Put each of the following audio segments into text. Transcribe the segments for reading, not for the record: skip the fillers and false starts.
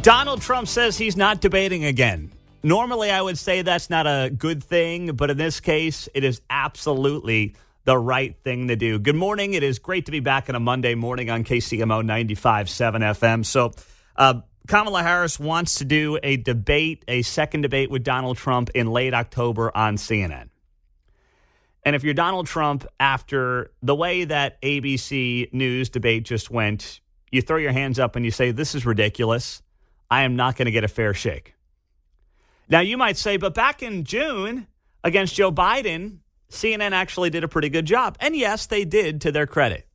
Donald Trump says he's not debating again. Normally, I would say that's not a good thing, but in this case, it is absolutely the right thing to do. Good morning. It is great to be back on a Monday morning on KCMO 95.7 FM. So Kamala Harris wants to do a debate, a second debate with Donald Trump in late October on CNN. And if you're Donald Trump, after the way that ABC News debate just went, you throw your hands up and you say, this is ridiculous. I am not going to get a fair shake. Now, you might say, but back in June against Joe Biden, CNN actually did a pretty good job. And yes, they did, to their credit.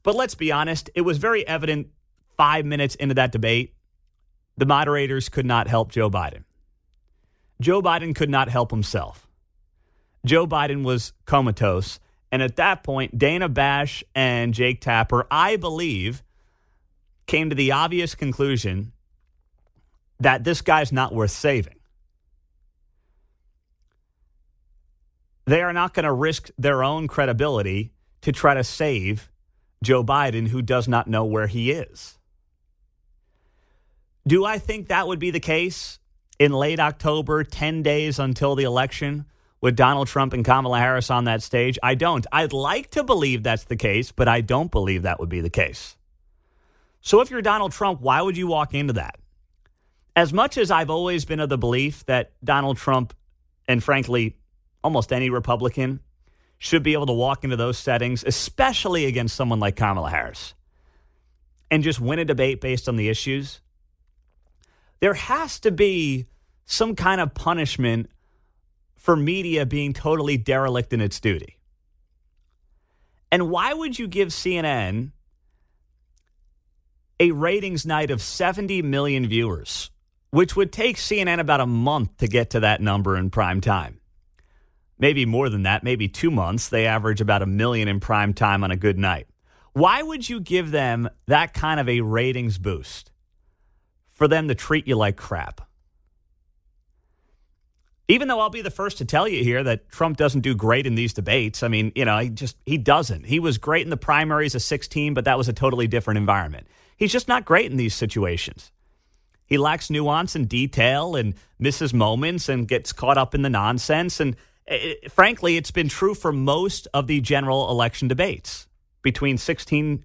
But let's be honest, it was very evident 5 minutes into that debate, the moderators could not help Joe Biden. Joe Biden could not help himself. Joe Biden was comatose. And at that point, Dana Bash and Jake Tapper, I believe, came to the obvious conclusion that this guy's not worth saving. They are not going to risk their own credibility to try to save Joe Biden, who does not know where he is. Do I think that would be the case in late October, 10 days until the election, with Donald Trump and Kamala Harris on that stage? I don't. I'd like to believe that's the case, but I don't believe that would be the case. So if you're Donald Trump, why would you walk into that? As much as I've always been of the belief that Donald Trump, and frankly, almost any Republican, should be able to walk into those settings, especially against someone like Kamala Harris, and just win a debate based on the issues, there has to be some kind of punishment for media being totally derelict in its duty. And why would you give CNN a ratings night of 70 million viewers, which would take CNN about a month to get to that number in prime time? Maybe more than that, maybe 2 months. They average about 1 million in prime time on a good night. Why would you give them that kind of a ratings boost for them to treat you like crap? Even though I'll be the first to tell you here that Trump doesn't do great in these debates. I mean, he doesn't. He was great in the primaries of 2016, but that was a totally different environment. He's just not great in these situations. He lacks nuance and detail and misses moments and gets caught up in the nonsense. And frankly, it's been true for most of the general election debates between 16,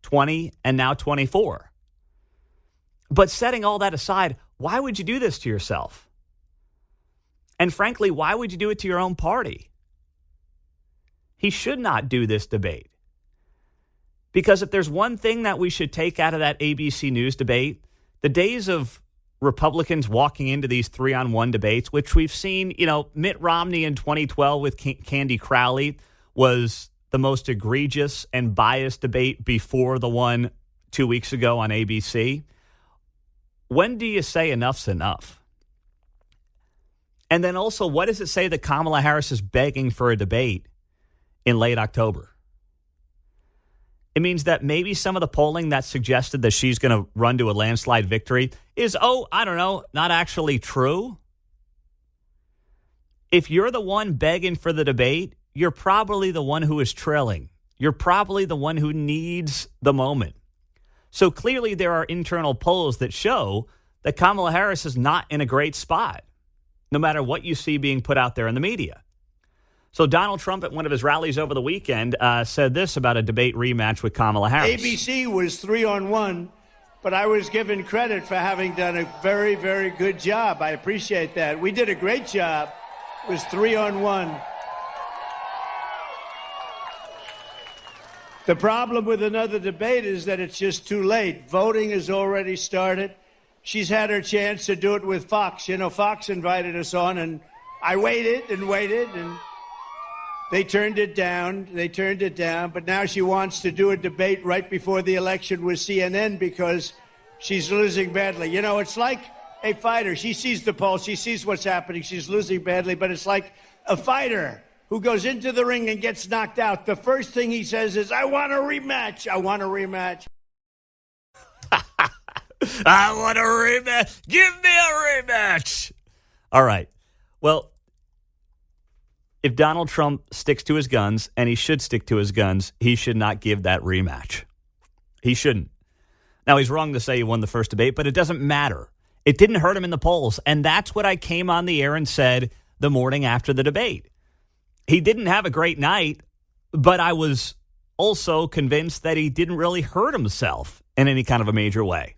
20, and now 24. But setting all that aside, why would you do this to yourself? And frankly, why would you do it to your own party? He should not do this debate. Because if there's one thing that we should take out of that ABC News debate, the days of Republicans walking into these 3-on-1 debates, which we've seen, Mitt Romney in 2012 with Candy Crowley was the most egregious and biased debate before the one 2 weeks ago on ABC. When do you say enough's enough? And then also, what does it say that Kamala Harris is begging for a debate in late October? It means that maybe some of the polling that suggested that she's going to run to a landslide victory is, not actually true. If you're the one begging for the debate, you're probably the one who is trailing. You're probably the one who needs the moment. So clearly there are internal polls that show that Kamala Harris is not in a great spot, no matter what you see being put out there in the media. So Donald Trump at one of his rallies over the weekend said this about a debate rematch with Kamala Harris. ABC was 3-on-1, but I was given credit for having done a very, very good job. I appreciate that. We did a great job. It was 3-on-1. The problem with another debate is that it's just too late. Voting has already started. She's had her chance to do it with Fox. Fox invited us on, and I waited, and they turned it down. But now she wants to do a debate right before the election with CNN because she's losing badly. It's like a fighter. She sees the pulse. She sees what's happening. She's losing badly, but it's like a fighter who goes into the ring and gets knocked out. The first thing he says is, I want a rematch. I want a rematch. I want a rematch. Give me a rematch. All right. Well, if Donald Trump sticks to his guns, and he should stick to his guns, he should not give that rematch. He shouldn't. Now, he's wrong to say he won the first debate, but it doesn't matter. It didn't hurt him in the polls, and that's what I came on the air and said the morning after the debate. He didn't have a great night, but I was also convinced that he didn't really hurt himself in any kind of a major way.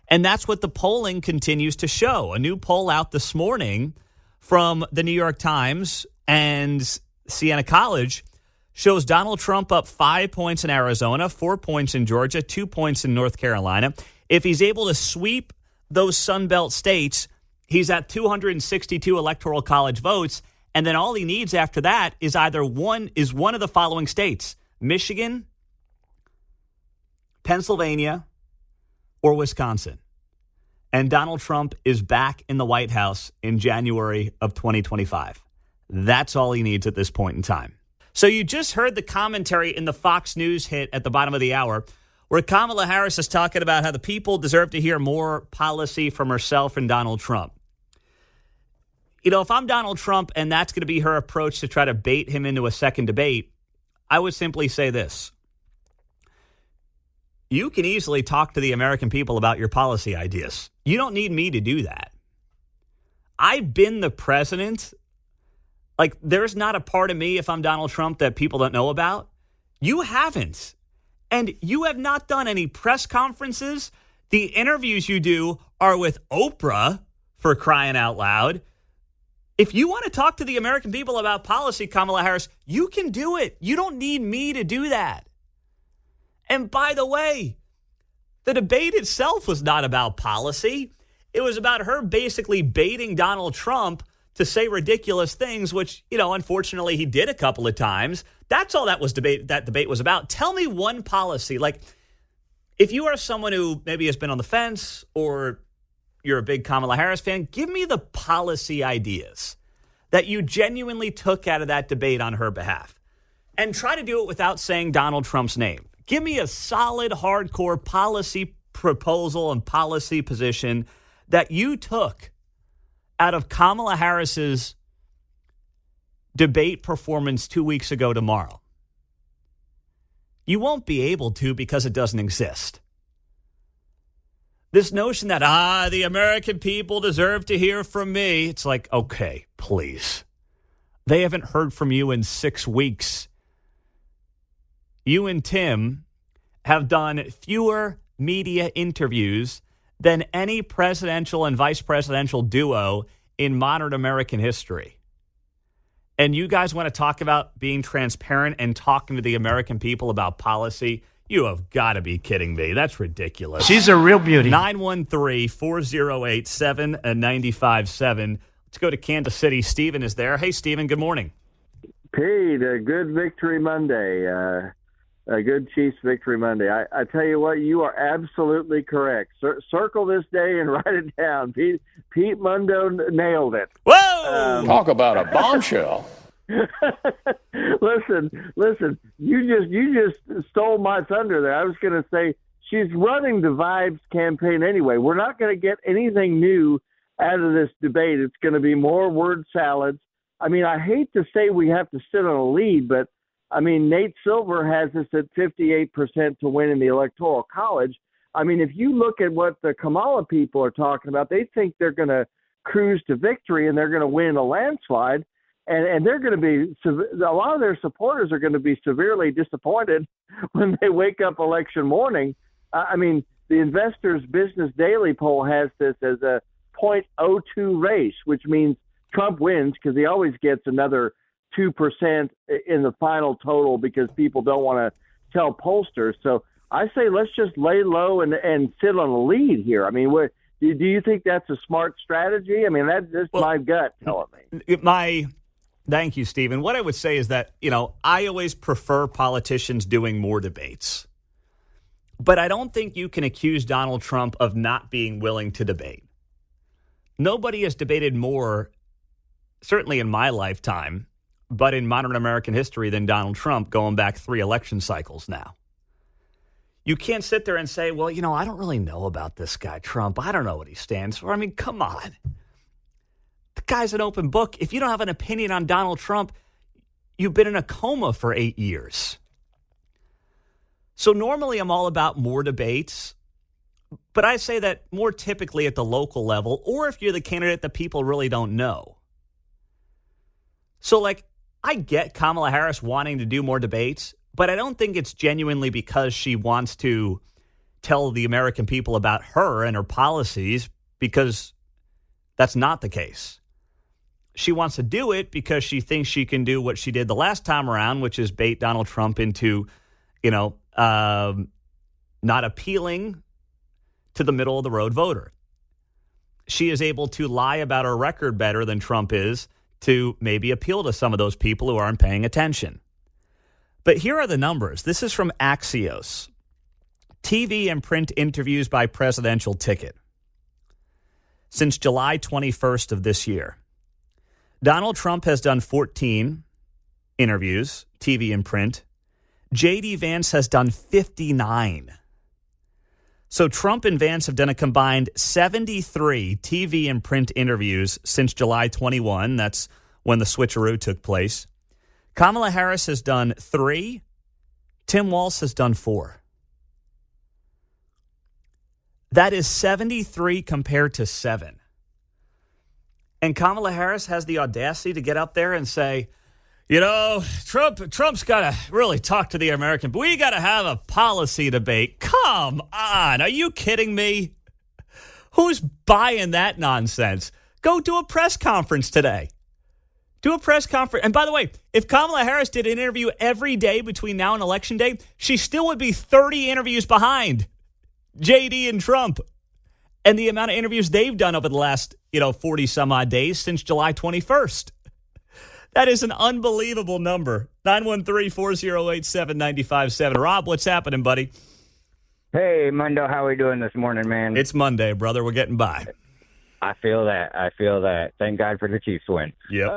And that's what the polling continues to show. A new poll out this morning from the New York Times and Siena College shows Donald Trump up 5 points in Arizona, 4 points in Georgia, 2 points in North Carolina. If he's able to sweep those Sunbelt states, he's at 262 Electoral College votes. And then all he needs after that is either one of the following states: Michigan, Pennsylvania, or Wisconsin. And Donald Trump is back in the White House in January of 2025. That's all he needs at this point in time. So you just heard the commentary in the Fox News hit at the bottom of the hour, where Kamala Harris is talking about how the people deserve to hear more policy from herself and Donald Trump. You know, if I'm Donald Trump and that's going to be her approach to try to bait him into a second debate, I would simply say this. You can easily talk to the American people about your policy ideas. You don't need me to do that. I've been the president. Like, there's not a part of me, if I'm Donald Trump, that people don't know about. You haven't. And you have not done any press conferences. The interviews you do are with Oprah, for crying out loud. If you want to talk to the American people about policy, Kamala Harris, you can do it. You don't need me to do that. And by the way, the debate itself was not about policy. It was about her basically baiting Donald Trump to say ridiculous things, which, you know, unfortunately he did a couple of times. That's all that debate was about. Tell me one policy. Like, if you are someone who maybe has been on the fence or you're a big Kamala Harris fan, give me the policy ideas that you genuinely took out of that debate on her behalf. And try to do it without saying Donald Trump's name. Give me a solid, hardcore policy proposal and policy position that you took out of Kamala Harris's debate performance 2 weeks ago tomorrow. You won't be able to because it doesn't exist. This notion that, the American people deserve to hear from me. It's like, okay, please. They haven't heard from you in 6 weeks. You and Tim have done fewer media interviews than any presidential and vice presidential duo in modern American history. And you guys want to talk about being transparent and talking to the American people about policy? You have got to be kidding me. That's ridiculous. She's a real beauty. 913-408-7957. Let's go to Kansas City. Stephen is there. Hey, Stephen, good morning. Pete, a good Victory Monday. A good Chiefs Victory Monday. I tell you what, you are absolutely correct. Circle this day and write it down. Pete Mundo nailed it. Whoa! Talk about a bombshell. Listen. You just stole my thunder there. I was going to say she's running the Vibes campaign anyway. We're not going to get anything new out of this debate. It's going to be more word salads. I mean, I hate to say we have to sit on a lead, but I mean, Nate Silver has us at 58% to win in the Electoral College. I mean, if you look at what the Kamala people are talking about, they think they're going to cruise to victory and they're going to win a landslide. And they're going to be – a lot of their supporters are going to be severely disappointed when they wake up election morning. I mean, the Investors Business Daily poll has this as a .02 race, which means Trump wins because he always gets another 2% in the final total because people don't want to tell pollsters. So I say let's just lay low and sit on a lead here. I mean, do you think that's a smart strategy? I mean, that's my gut telling me. Thank you, Stephen. What I would say is that, you know, I always prefer politicians doing more debates. But I don't think you can accuse Donald Trump of not being willing to debate. Nobody has debated more, certainly in my lifetime, but in modern American history than Donald Trump, going back 3 election cycles now. You can't sit there and say, well, you know, I don't really know about this guy, Trump. I don't know what he stands for. I mean, come on. The guy's an open book. If you don't have an opinion on Donald Trump, you've been in a coma for 8 years. So normally I'm all about more debates, But I say that more typically at the local level, or if you're the candidate that people really don't know. So, like, I get Kamala Harris wanting to do more debates, but I don't think it's genuinely because she wants to tell the American people about her and her policies, because that's not the case. She wants to do it because she thinks she can do what she did the last time around, which is bait Donald Trump into, not appealing to the middle of the road voter. She is able to lie about her record better than Trump is to maybe appeal to some of those people who aren't paying attention. But here are the numbers. This is from Axios. TV and print interviews by presidential ticket. Since July 21st of this year, Donald Trump has done 14 interviews, TV and print. J.D. Vance has done 59. So Trump and Vance have done a combined 73 TV and print interviews since July 21. That's when the switcheroo took place. Kamala Harris has done 3. Tim Walz has done 4. That is 73 compared to 7. And Kamala Harris has the audacity to get up there and say, Trump's got to really talk to the American, but we got to have a policy debate. Come on. Are you kidding me? Who's buying that nonsense? Go do a press conference today. Do a press conference. And by the way, if Kamala Harris did an interview every day between now and Election Day, she still would be 30 interviews behind JD and Trump and the amount of interviews they've done over the last, 40 some odd days since July 21st. That is an unbelievable number. 913-408-7957. Rob, what's happening, buddy? Hey, Mundo, how are we doing this morning, man? It's Monday, brother. We're getting by. I feel that. Thank God for the Chiefs win. Yep.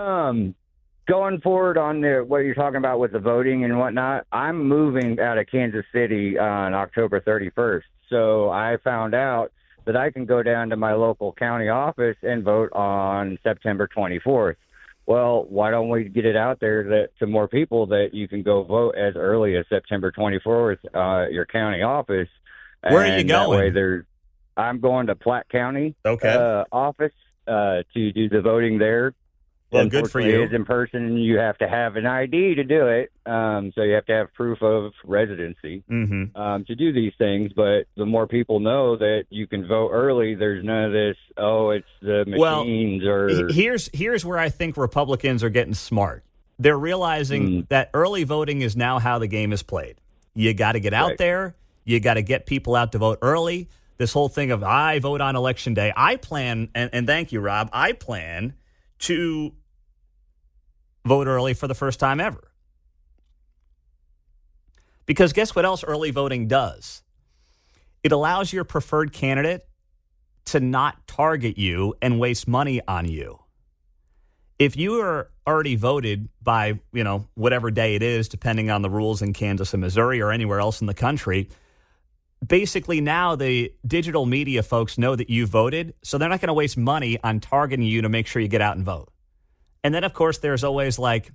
Going forward on what you're talking about with the voting and whatnot, I'm moving out of Kansas City on October 31st. So I found out that I can go down to my local county office and vote on September 24th. Well, why don't we get it out there to more people that you can go vote as early as September 24th at your county office? Where are you going? That way I'm going to Platte County office to do the voting there. Well, good for you. It's in person. You have to have an ID to do it. So you have to have proof of residency to do these things. But the more people know that you can vote early, there's none of this, it's the machines Here's where I think Republicans are getting smart. They're realizing that early voting is now how the game is played. You got to get out there. You got to get people out to vote early. This whole thing of I vote on Election Day. I plan, and thank you, Rob, I plan to vote early for the first time ever. Because guess what else early voting does? It allows your preferred candidate to not target you and waste money on you. If you are already voted by, whatever day it is, depending on the rules in Kansas and Missouri or anywhere else in the country, basically now the digital media folks know that you voted, so they're not going to waste money on targeting you to make sure you get out and vote. And then, of course, there's always like,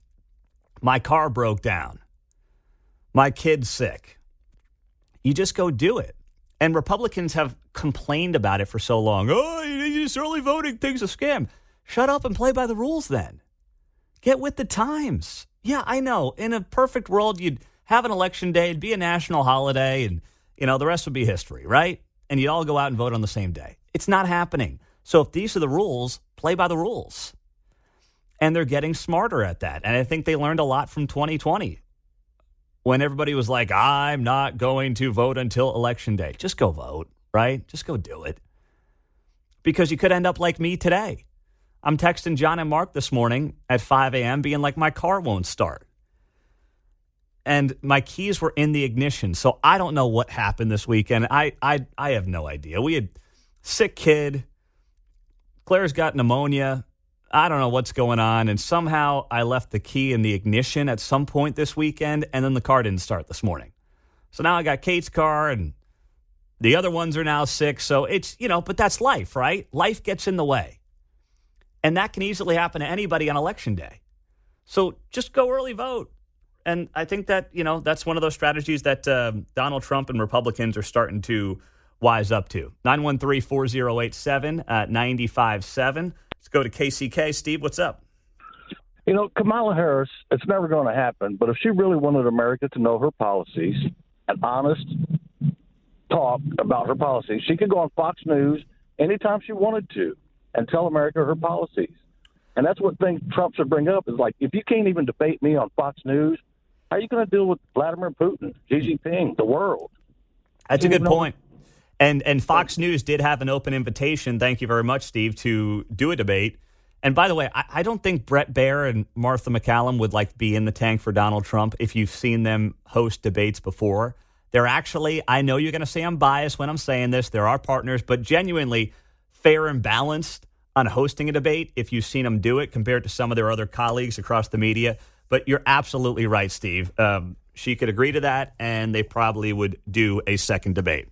my car broke down. My kid's sick. You just go do it. And Republicans have complained about it for so long. This early voting thing's a scam. Shut up and play by the rules then. Get with the times. Yeah, I know. In a perfect world, you'd have an election day. It'd be a national holiday. And, the rest would be history, right? And you'd all go out and vote on the same day. It's not happening. So if these are the rules, play by the rules. And they're getting smarter at that. And I think they learned a lot from 2020 when everybody was like, I'm not going to vote until Election Day. Just go vote, right? Just go do it. Because you could end up like me today. I'm texting John and Mark this morning at 5 a.m. being like, my car won't start. And my keys were in the ignition. So I don't know what happened this weekend. I have no idea. We had sick kid. Claire's got pneumonia. I don't know what's going on, and somehow I left the key in the ignition at some point this weekend, and then the car didn't start this morning. So now I got Kate's car, and the other ones are now sick, so it's, but that's life, right? Life gets in the way. And that can easily happen to anybody on Election Day. So just go early vote. And I think that, that's one of those strategies that Donald Trump and Republicans are starting to wise up to. 913-4087-957. Let's go to KCK. Steve, what's up? You know, Kamala Harris, it's never going to happen, but if she really wanted America to know her policies and honest talk about her policies, she could go on Fox News anytime she wanted to and tell America her policies. And that's what things Trump should bring up is like, if you can't even debate me on Fox News, how are you going to deal with Vladimir Putin, Xi Jinping, the world? That's a good point. And Fox News did have an open invitation, thank you very much, Steve, to do a debate. And by the way, I don't think Brett Baer and Martha McCallum would be in the tank for Donald Trump if you've seen them host debates before. They're actually, I know you're going to say I'm biased when I'm saying this, they're our partners, but genuinely fair and balanced on hosting a debate if you've seen them do it compared to some of their other colleagues across the media. But you're absolutely right, Steve. She could agree to that, and they probably would do a second debate.